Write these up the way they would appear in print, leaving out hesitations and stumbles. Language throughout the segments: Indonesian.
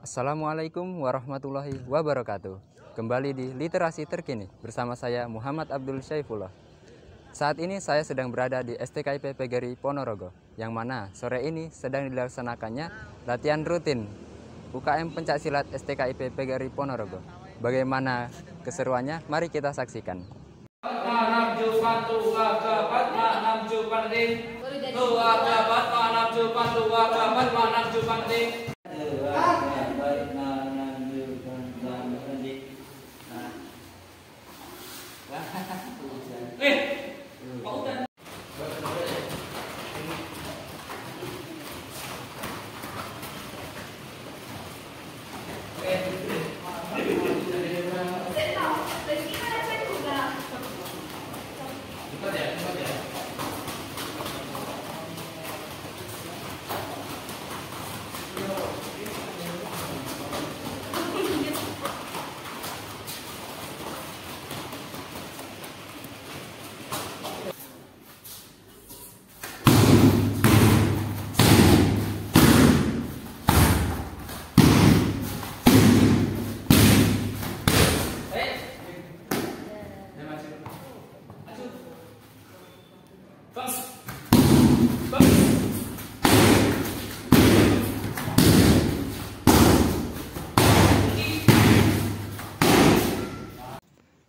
Assalamualaikum warahmatullahi wabarakatuh. Kembali di Literasi Terkini bersama saya Muhammad Abdul Syaifullah. Saat ini saya sedang berada di STKIP PGRI Ponorogo, yang mana sore ini sedang dilaksanakannya latihan rutin UKM Pencaksilat STKIP PGRI Ponorogo. Bagaimana keseruannya? Mari kita saksikan.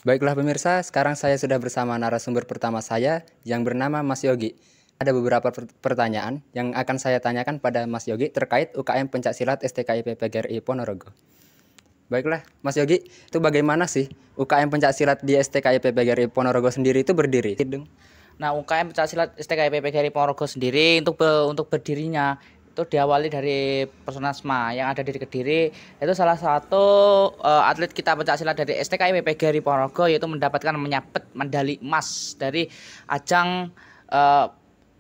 Baiklah pemirsa, sekarang saya sudah bersama narasumber pertama saya yang bernama Mas Yogi. Ada beberapa pertanyaan yang akan saya tanyakan pada Mas Yogi terkait UKM Pencaksilat STKIP PGRI Ponorogo. Baiklah Mas Yogi, itu bagaimana sih UKM Pencaksilat di STKIP PGRI Ponorogo sendiri itu berdiri? Nah, UKM Pencaksilat STKIP PGRI Ponorogo sendiri untuk berdirinya itu diawali dari Personasma yang ada di Kediri. Itu salah satu atlet kita pencaksilat dari STKIP PGRI Ponorogo, yaitu menyabet medali emas dari ajang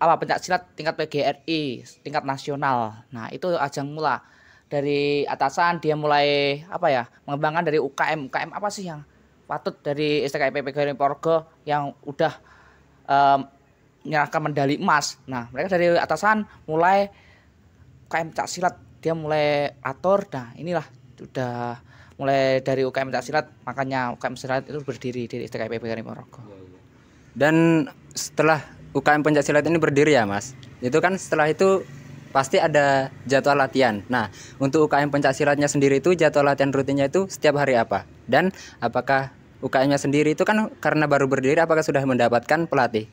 pencaksilat tingkat PGRI tingkat nasional. Nah, itu ajang mula dari atasan, dia mulai mengembangkan dari UKM apa sih yang patut dari STKIP PGRI Ponorogo yang udah menyerahkan medali emas. Nah, mereka dari atasan mulai UKM pencaksilat, dia mulai atur. Nah, inilah sudah mulai dari UKM pencaksilat, makanya UKM pencaksilat itu berdiri di STKIP PGRI Ponorogo. Dan setelah UKM Pencaksilat ini berdiri ya Mas, itu kan setelah itu pasti ada jadwal latihan. Nah, untuk UKM Pencaksilatnya sendiri itu jadwal latihan rutinnya itu setiap hari apa? Dan apakah UKM-nya sendiri itu kan karena baru berdiri, apakah sudah mendapatkan pelatih?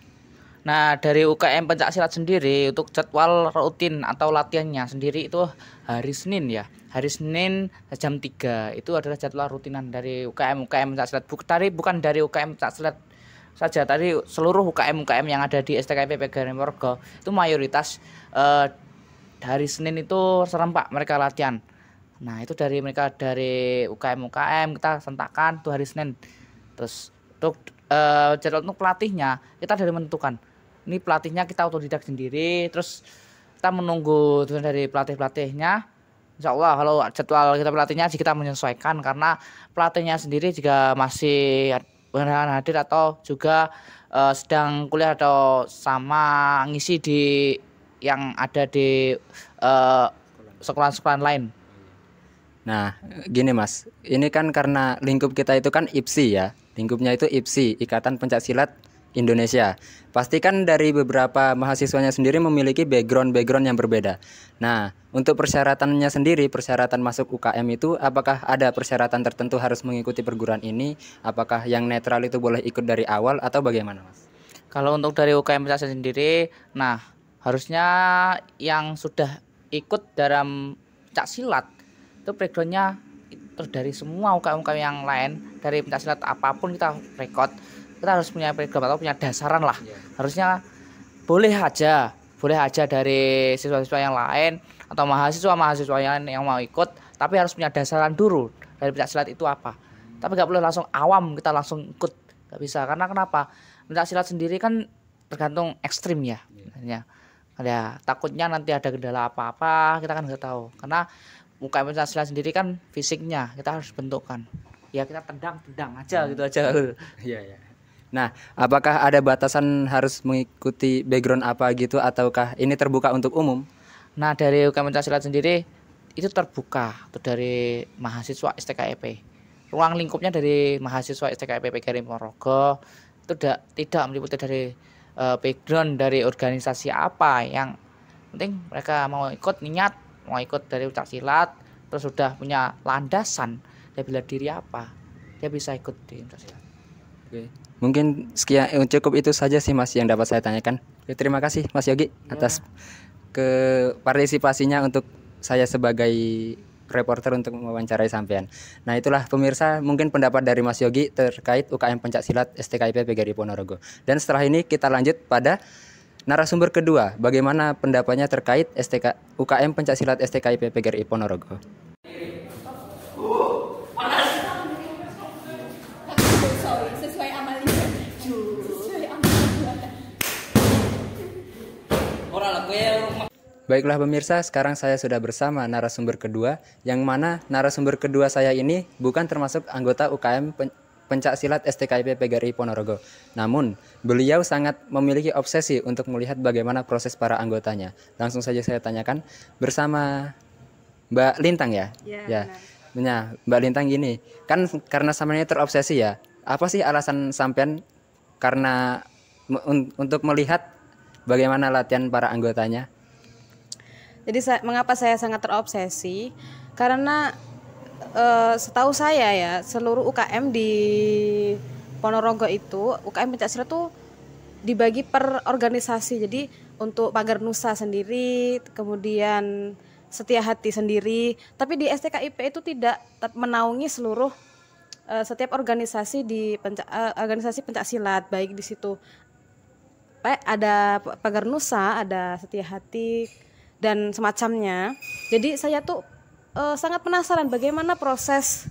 Nah, dari UKM Pencaksilat sendiri untuk jadwal rutin atau latihannya sendiri itu hari Senin ya. Hari Senin jam 3 itu adalah jadwal rutinan dari UKM Pencaksilat. Bukan dari UKM Pencaksilat saja, tadi seluruh UKM yang ada di STKIP PGRI Ponorogo itu mayoritas hari Senin itu serempak mereka latihan. Nah, itu dari UKM kita sentakkan tuh hari Senin. Terus untuk jadwal untuk pelatihnya kita dari menentukan. Ini pelatihnya kita otodidak sendiri, terus kita menunggu dari pelatihnya. Insya Allah kalau jadwal kita pelatihnya kita menyesuaikan, karena pelatihnya sendiri juga masih beneran hadir atau juga sedang kuliah atau sama ngisi di yang ada di sekolah-sekolah lain. Nah, gini Mas, ini kan karena lingkup kita itu kan IPSI ya, lingkupnya itu IPSI, Ikatan Pencaksilat Indonesia. Pastikan dari beberapa mahasiswanya sendiri memiliki background yang berbeda. Nah, untuk persyaratannya sendiri, persyaratan masuk UKM itu apakah ada persyaratan tertentu harus mengikuti perguruan ini? Apakah yang netral itu boleh ikut dari awal atau bagaimana Mas? Kalau untuk dari UKM pencaksilat sendiri, nah harusnya yang sudah ikut dalam pencaksilat itu backgroundnya terus dari semua UKM yang lain, dari pencaksilat apapun kita rekrut, kita harus punya background atau punya dasaran lah. Harusnya boleh aja dari siswa-siswa yang lain atau mahasiswa yang mau ikut, tapi harus punya dasaran dulu dari pencaksilat itu apa. Tapi nggak boleh langsung awam kita langsung ikut, nggak bisa. Karena kenapa? Pencaksilat sendiri kan tergantung ekstrim ya. Ya, takutnya nanti ada kendala apa-apa kita kan nggak tahu. Karena UKM pencaksilat sendiri kan fisiknya kita harus bentukkan. Ya kita tendang aja gitu aja. Iya. Nah, apakah ada batasan harus mengikuti background apa gitu, ataukah ini terbuka untuk umum? Nah, dari UKM pencaksilat sendiri itu terbuka tuh dari mahasiswa STKIP. Ruang lingkupnya dari mahasiswa STKIP PGRI Ponorogo itu tidak meliputi dari background dari organisasi apa, yang penting mereka mau ikut niat, mau ikut dari pencak silat, terus sudah punya landasan dia bela diri apa, dia bisa ikut di pencak silat. Oke. Mungkin sekian cukup itu saja sih Mas yang dapat saya tanyakan. Oke, terima kasih Mas Yogi atas partisipasinya untuk saya sebagai reporter untuk mewawancarai sampean. Nah, itulah pemirsa mungkin pendapat dari Mas Yogi terkait UKM Pencaksilat STKIP PGRI Ponorogo. Dan setelah ini kita lanjut pada narasumber kedua, bagaimana pendapatnya terkait UKM Pencaksilat STKIP PGRI Ponorogo. Sesuai amal Baiklah pemirsa, sekarang saya sudah bersama narasumber kedua, yang mana narasumber kedua saya ini bukan termasuk anggota UKM Pencaksilat STKIP PGRI Ponorogo. Namun, beliau sangat memiliki obsesi untuk melihat bagaimana proses para anggotanya. Langsung saja saya tanyakan bersama Mbak Lintang ya? Ya. Nah, Mbak Lintang gini, kan karena sampean terobsesi ya, apa sih alasan sampean karena untuk melihat bagaimana latihan para anggotanya? Jadi mengapa saya sangat terobsesi? Karena setahu saya ya, seluruh UKM di Ponorogo itu, UKM Pencaksilat tuh dibagi per organisasi. Jadi untuk Pagar Nusa sendiri, kemudian Setia Hati sendiri. Tapi di STKIP itu tidak menaungi seluruh setiap organisasi di organisasi pencaksilat, baik di situ ada Pagar Nusa, ada Setia Hati dan semacamnya. Jadi saya tuh sangat penasaran bagaimana proses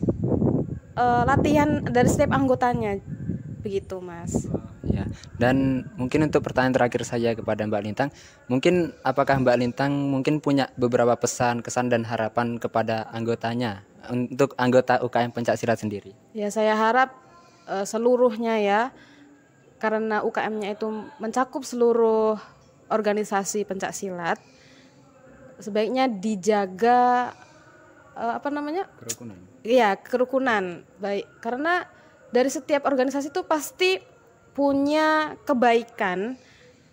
latihan dari setiap anggotanya, begitu Mas. Ya. Dan mungkin untuk pertanyaan terakhir saya kepada Mbak Lintang, mungkin apakah Mbak Lintang mungkin punya beberapa pesan, kesan dan harapan kepada anggotanya untuk anggota UKM Pencaksilat sendiri? Ya, saya harap seluruhnya ya, karena UKM-nya itu mencakup seluruh organisasi pencaksilat, sebaiknya dijaga Kerukunan. Iya, kerukunan. Baik, karena dari setiap organisasi itu pasti punya kebaikan,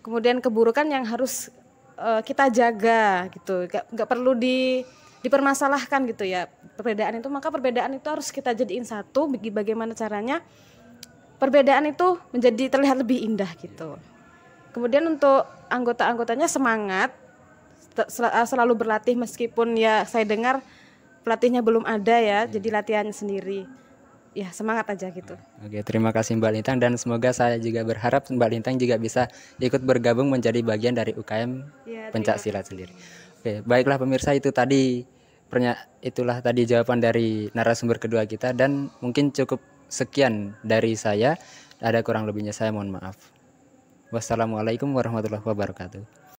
kemudian keburukan yang harus kita jaga gitu. Gak perlu dipermasalahkan gitu ya. Perbedaan itu harus kita jadiin satu. Bagaimana caranya perbedaan itu menjadi terlihat lebih indah gitu. Kemudian untuk anggota-anggotanya semangat, selalu berlatih meskipun ya saya dengar pelatihnya belum ada ya, jadi latihannya sendiri. Ya, semangat aja gitu. Oke, terima kasih Mbak Lintang, dan semoga saya juga berharap Mbak Lintang juga bisa ikut bergabung menjadi bagian dari UKM Pencaksilat sendiri. Oke, baiklah pemirsa, itulah tadi jawaban dari narasumber kedua kita, dan mungkin cukup sekian dari saya. Ada kurang lebihnya saya mohon maaf. Wassalamualaikum warahmatullahi wabarakatuh.